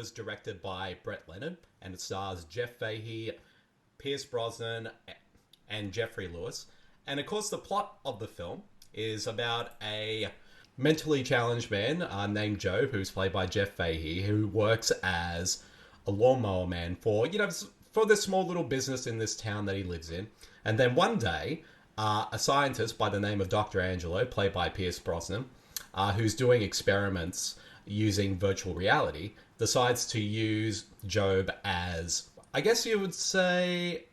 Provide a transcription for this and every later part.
was directed by Brett Leonard, and it stars Jeff Fahey, Pierce Brosnan, and Geoffrey Lewis. And of course, the plot of the film is about a mentally challenged man named Joe, who's played by Jeff Fahey, who works as a lawnmower man for this small little business in this town that he lives in. And then one day, a scientist by the name of Dr. Angelo, played by Pierce Brosnan, who's doing experiments using virtual reality, decides to use Job as, I guess you would say,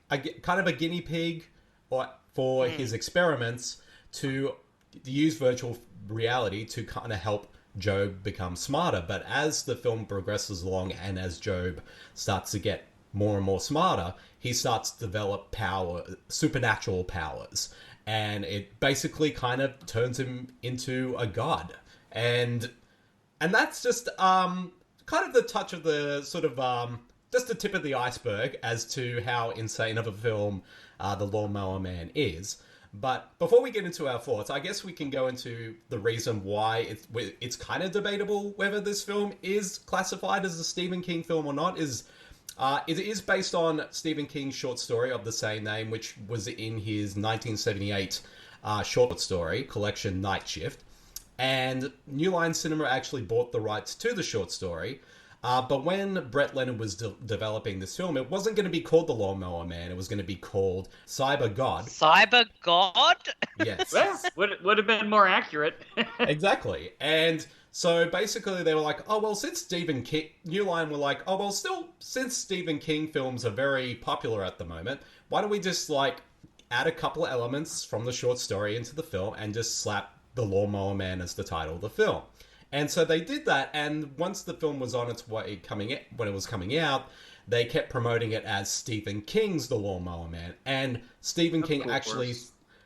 kind of a guinea pig for his experiments, to use virtual reality to kind of help Job become smarter. But as the film progresses along and as Job starts to get more and more smarter, he starts to develop supernatural powers. And it basically kind of turns him into a god. And that's just kind of the touch of the sort of just the tip of the iceberg as to how insane of a film The Lawnmower Man is. But before we get into our thoughts, I guess we can go into the reason why it's kind of debatable whether this film is classified as a Stephen King film or not. It is based on Stephen King's short story of the same name, which was in his 1978 short story collection Night Shift. And New Line Cinema actually bought the rights to the short story. But when Brett Leonard was developing this film, it wasn't going to be called The Lawnmower Man. It was going to be called Cyber God. Cyber God? Yes. Well, would have been more accurate. Exactly. And so basically they were like, oh, well, since Stephen King... New Line were like, oh, well, since Stephen King films are very popular at the moment, why don't we just, add a couple of elements from the short story into the film and just slap The Lawnmower Man as the title of the film? And so they did that, and once the film was on its way when it was coming out, they kept promoting it as Stephen King's The Lawnmower Man. And Stephen King actually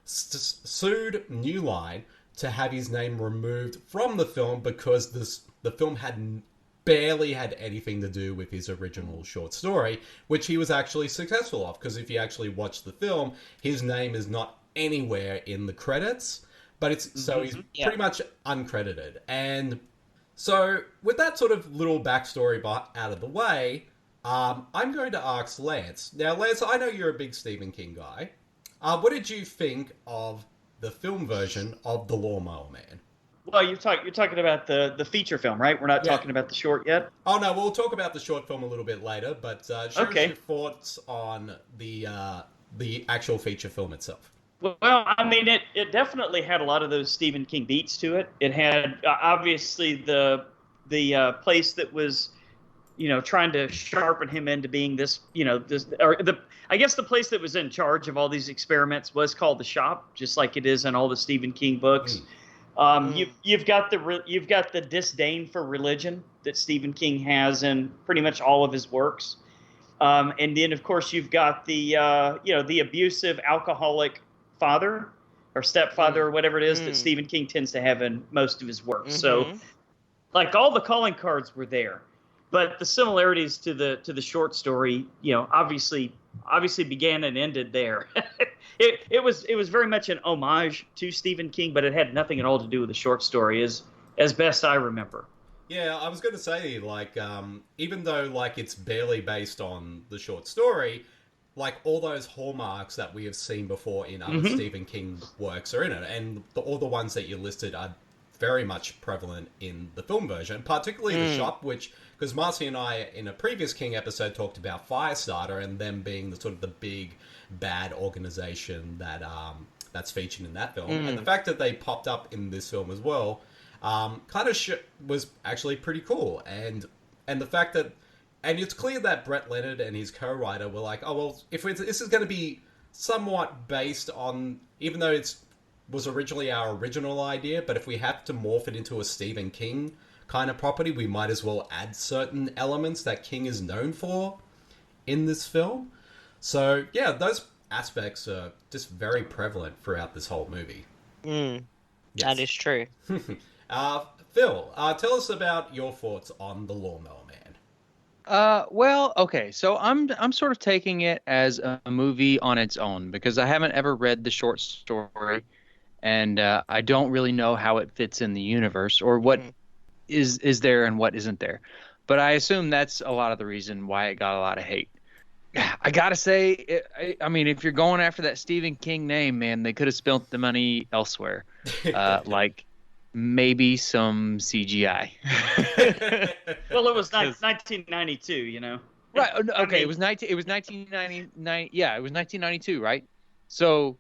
sued New Line to have his name removed from the film because the film barely had anything to do with his original short story, which he was actually successful of. Because if you actually watch the film, his name is not anywhere in the credits. But he's pretty much uncredited. And so with that sort of little backstory out of the way, I'm going to ask Lance. Now, Lance, I know you're a big Stephen King guy. What did you think of the film version of The Lawnmower Man? Well, you're talking about the feature film, right? We're not talking about the short yet? Oh, no, we'll talk about the short film a little bit later. But share us your thoughts on the actual feature film itself. Well, I mean, it definitely had a lot of those Stephen King beats to it. It had obviously the place that was, trying to sharpen him into being this, I guess the place that was in charge of all these experiments was called the Shop, just like it is in all the Stephen King books. You've got the disdain for religion that Stephen King has in pretty much all of his works, and then of course you've got the abusive alcoholic father or stepfather or whatever it is that Stephen King tends to have in most of his work. So all the calling cards were there, but the similarities to the short story, obviously began and ended there. it was very much an homage to Stephen King, but it had nothing at all to do with the short story as best I remember. Yeah, I was going to say, even though, it's barely based on the short story, all those hallmarks that we have seen before in other Stephen King works are in it. And all the ones that you listed are very much prevalent in the film version, particularly the Shop, because Marcey and I, in a previous King episode, talked about Firestarter and them being the sort of the big, bad organization that's featured in that film. And the fact that they popped up in this film as well was actually pretty cool. And the fact that... And it's clear that Brett Leonard and his co-writer were like, oh, well, if this is going to be somewhat based on, even though it was originally our original idea, but if we have to morph it into a Stephen King kind of property, we might as well add certain elements that King is known for in this film. So, yeah, those aspects are just very prevalent throughout this whole movie. Yes. That is true. Phil, tell us about your thoughts on The Lawnmower Man. Well, okay, so I'm sort of taking it as a movie on its own because I haven't ever read the short story, and I don't really know how it fits in the universe or what is there and what isn't there. But I assume that's a lot of the reason why it got a lot of hate. I gotta say, I mean, if you're going after that Stephen King name, man, they could have spent the money elsewhere, like maybe some CGI. Well, it was 1992, you know. Right. Okay. I mean, It was 1999. Yeah, it was 1992, right? So,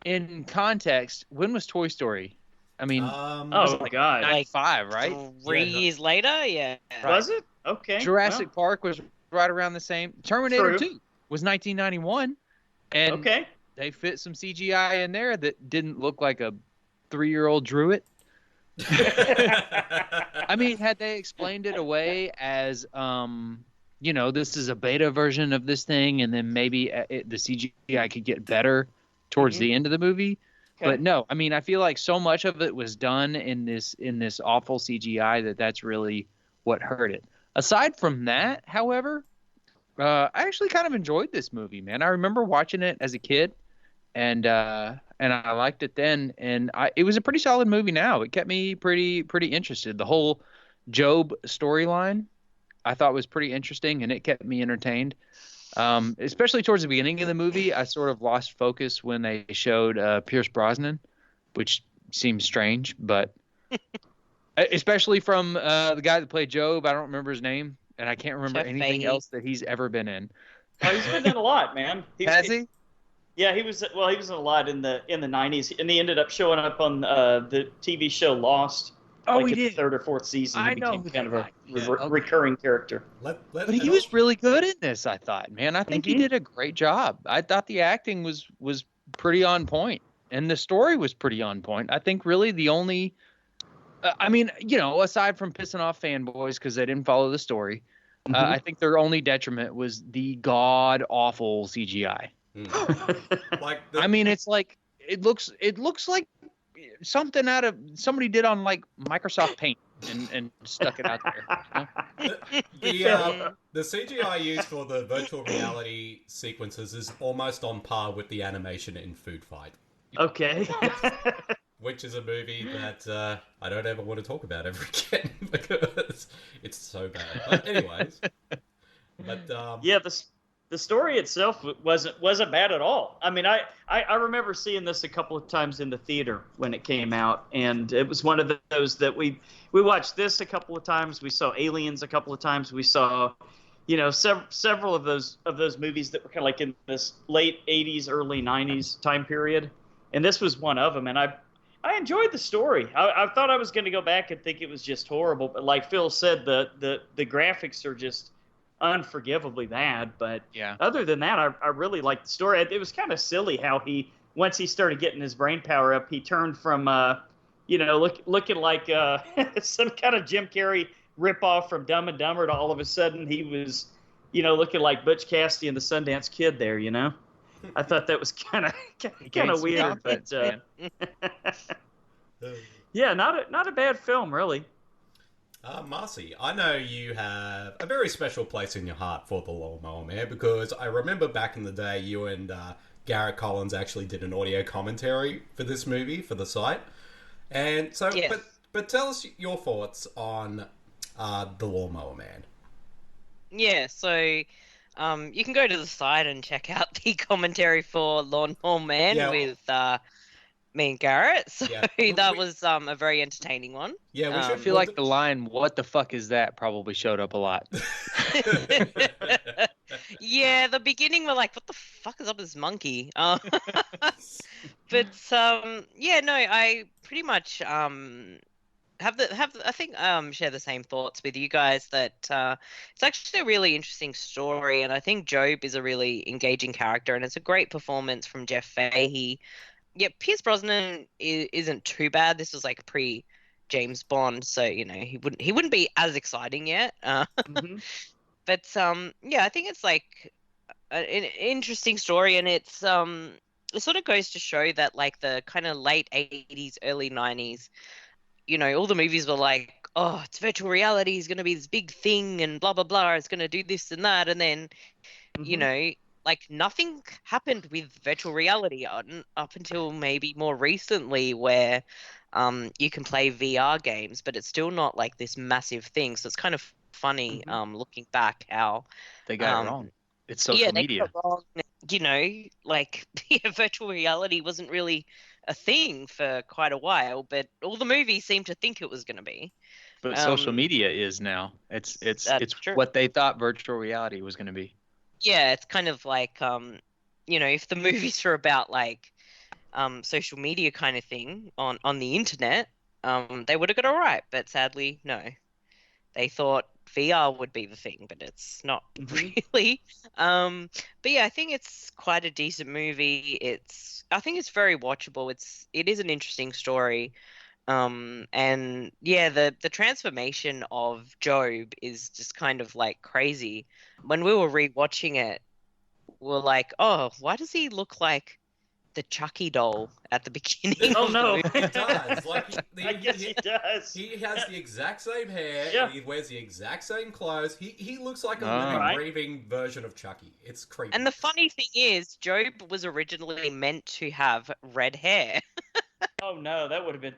in context, when was Toy Story? I mean, oh God, 95, right? 3 years later, yeah. was it? Okay. Jurassic Park was right around the same. Terminator True. 2 was 1991, and Okay. they fit some CGI in there that didn't look like a 3-year-old drew it. I mean, had they explained it away as, you know, this is a beta version of this thing, and then maybe the CGI could get better towards the end of the movie. Okay. But no, I mean, I feel like so much of it was done in this awful CGI that's really what hurt it. Aside from that, however, I actually kind of enjoyed this movie, man. I remember watching it as a kid, and I liked it then, and it was a pretty solid movie. Now it kept me pretty interested. The whole Job storyline I thought was pretty interesting, and it kept me entertained. Especially towards the beginning of the movie, I sort of lost focus when they showed Pierce Brosnan, which seems strange, but especially from the guy that played Job. I don't remember his name, and I can't remember anything else that he's ever been in. Oh, he's been in a lot, man. Has he? Yeah, he was. Well, he was in a lot in the 90s, and he ended up showing up on the TV show Lost. Oh, like he in did. The third or fourth season. I He know became who kind of that a guy is. Okay. recurring character. But he was really good in this, I thought, man. I think he Mhm. did a great job. I thought the acting was pretty on point, and the story was pretty on point. I think really the only, I mean, you know, aside from pissing off fanboys because they didn't follow the story, I think their only detriment was the god awful CGI. Like I mean, it's like it looks like something out of somebody did on like Microsoft Paint and stuck it out there. You know? the CGI used for the virtual reality sequences is almost on par with the animation in Food Fight, Okay. which is a movie that I don't ever want to talk about ever again because it's so bad. But anyways, Yeah, the story itself wasn't bad at all. I mean, I remember seeing this a couple of times in the theater when it came out, and it was one of those that we watched this a couple of times. We saw Aliens a couple of times. We saw, you know, several of those movies that were kind of like in this late 80s, early 90s time period, and this was one of them. And I enjoyed the story. I thought I was going to go back and think it was just horrible, but like Phil said, the graphics are just unforgivably bad, but Yeah. other than that, I really liked the story. It was kind of silly how once he started getting his brain power up, he turned from you know, looking like some kind of Jim Carrey ripoff from Dumb and Dumber to all of a sudden he was, you know, looking like Butch Cassidy and the Sundance Kid there, you know. I thought that was kind of weird, but yeah, not a bad film, really. Marcey, I know you have a very special place in your heart for the Lawnmower Man because I remember back in the day you and Garrett Collins actually did an audio commentary for this movie for the site. And so, Yes. but tell us your thoughts on the Lawnmower Man. Yeah, so you can go to the site and check out the commentary for Lawnmower Man Yeah. with me and Garrett. So Yeah. that was a very entertaining one. Yeah, we Um, should I feel like the line "What the fuck is that?" probably showed up a lot. Yeah, the beginning we're like, what the fuck is up with this monkey? But yeah, no, I pretty much have I think share the same thoughts with you guys that it's actually a really interesting story, and I think Job is a really engaging character, and it's a great performance from Jeff Fahey. Yeah, Pierce Brosnan isn't too bad. This was like pre James Bond, so you know he wouldn't be as exciting yet. Mhm. But yeah, I think it's like an interesting story, and it's it sort of goes to show that like the kind of late 80s, early 90s, you know, all the movies were like, oh, it's virtual reality is going to be this big thing and blah blah blah, it's going to do this and that, and then you Mhm. know, like nothing happened with virtual reality up until maybe more recently where you can play VR games, but it's still not like this massive thing. So it's kind of funny. Looking back, how They got it wrong. It's social they media. got it wrong. You know, like virtual reality wasn't really a thing for quite a while, but all the movies seemed to think it was going to be. But social media is now. It's true. what they thought virtual reality was going to be. Yeah, it's kind of like you know, if the movies are about like social media kind of thing on the internet, they would have got all right, but sadly, no. They thought VR would be the thing, but it's not really. But yeah, I think it's quite a decent movie. I think it's very watchable. It is an interesting story. And yeah, the transformation of Job is just kind of like crazy. When we were rewatching it, we're like, oh, why does he look like the Chucky doll at the beginning? Oh no, He does. Like, I guess he does. He has the exact same hair. Yeah. He wears the exact same clothes. He looks like a Ah. living, Right. breathing version of Chucky. It's creepy. And the funny thing is, Job was originally meant to have red hair. Oh no, that would have been